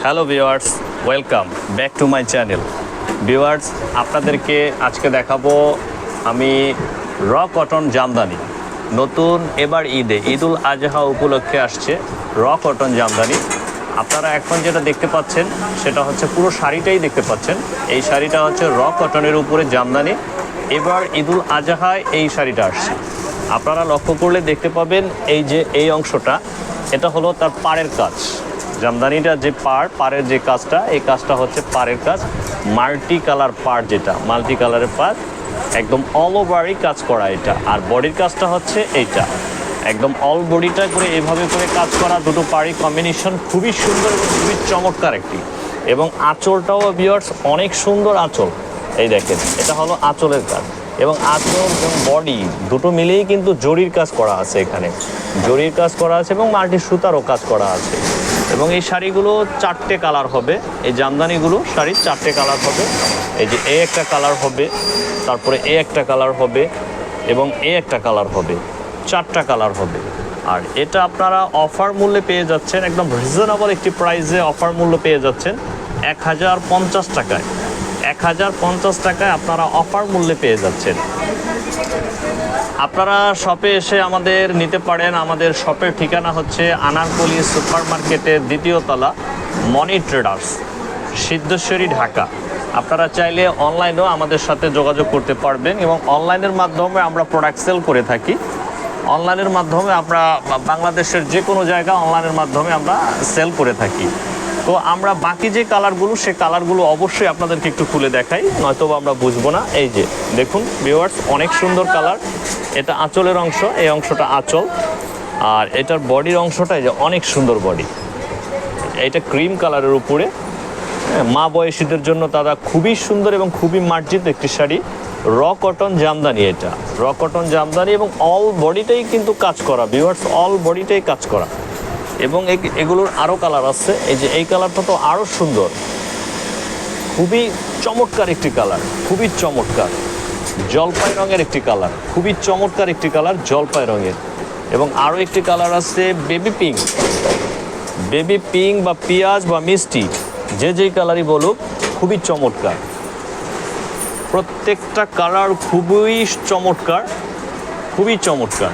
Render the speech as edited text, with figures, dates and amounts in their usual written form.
Hello viewers, welcome back to my channel. Viewers, আপনাদেরকে আজকে দেখাবো আমি র কটন জামদানি। নতুন এবার ঈদুল আজহা উপলক্ষে আসছে র কটন জামদানি। আপনারা এখন যেটা দেখতে পাচ্ছেন সেটা হচ্ছে পুরো শাড়িটাই দেখতে পাচ্ছেন। এই শাড়িটা হচ্ছে র কটনের উপরে জামদানি। এবার ঈদুল আজহায় এই শাড়িটা আসছে। আপনারা লক্ষ্য করলে দেখতে পাবেন এই যে এই অংশটা, এটা হলো তার পাড়ের কাজ। জামদানিটা যে পাড়ের যে কাজটা, এই কাজটা হচ্ছে পাড়ের কাজ। মাল্টি কালার পাড়, যেটা মাল্টি কালারের পাড়, একদম অল ওভারই কাজ করা এটা। আর বডির কাজটা হচ্ছে এইটা, একদম অল বডিটা করে এভাবে করে কাজ করা। দুটো পাড়ি কম্বিনেশন খুবই সুন্দর এবং খুবই চমৎকার একটি। এবং আঁচলটাও ভিউয়ার্স অনেক সুন্দর আঁচল। এই দেখেন, এটা হলো আঁচলের কাজ। এবং আঁচল এবং বডি দুটো মিলেই কিন্তু জরির কাজ করা আছে, এখানে জরির কাজ করা আছে এবং মাল্টি সুতারও কাজ করা আছে। এবং এই শাড়িগুলো 4টে কালার হবে। এই জামদানিগুলো শাড়ির 4টে কালার হবে। এই যে এ একটা কালার হবে, তারপরে এ একটা কালার হবে এবং এ একটা কালার হবে, 4টা কালার হবে। আর এটা আপনারা অফার মূল্যে পেয়ে যাচ্ছেন, একদম রিজনেবল একটি প্রাইসে অফার মূল্য পেয়ে যাচ্ছেন 1050 টাকায়। 1050 টাকায় আপনারা অফার মূল্যে পেয়ে যাচ্ছেন। আপনারা শপে এসে আমাদের নিতে পারেন। আমাদের শপের ঠিকানা হচ্ছে আনারকলি সুপার মার্কেটের 2য় তলা, মনি ট্রেডার্স, সিদ্ধেশ্বরী, ঢাকা। আপনারা চাইলে অনলাইনেও আমাদের সাথে যোগাযোগ করতে পারবেন এবং অনলাইনের মাধ্যমে আমরা প্রোডাক্ট সেল করে থাকি। অনলাইনের মাধ্যমে আমরা বাংলাদেশের যে কোনো জায়গা অনলাইনের মাধ্যমে আমরা সেল করে থাকি। তো আমরা বাকি যে কালারগুলো, সে কালারগুলো অবশ্যই আপনাদেরকে একটু খুলে দেখাই, নয়তো আমরা বুঝবো না। এই যে দেখুন ভিউয়ার্স, অনেক সুন্দর কালার। এটা আঁচলের অংশ, এই অংশটা আঁচল। আর এটার বডির অংশটা এই যে অনেক সুন্দর বডি। এটা ক্রিম কালারের উপরে, মা বয়সীদের জন্য তারা খুবই সুন্দর এবং খুবই মার্জিত একটি শাড়ি। র কটন জামদানি, এটা র কটন জামদানি এবং অল বডিটাই কিন্তু কাজ করা ভিউয়ার্স, অল বডিটাই কাজ করা। এবং এগুলোর আরও কালার আছে। এই যে এই কালারটা তো আরও সুন্দর, খুবই চমৎকার একটি কালার, খুবই চমৎকার জলপাই রঙের একটি কালার, খুবই চমৎকার একটি কালার জলপাই রঙের। এবং আরও একটি কালার আছে বেবি পিঙ্ক, বেবি পিঙ্ক বা পিঁয়াজ বা মিষ্টি, যে যেই কালারই বলুক, খুবই চমৎকার। প্রত্যেকটা কালার খুবই চমৎকার, খুবই চমৎকার।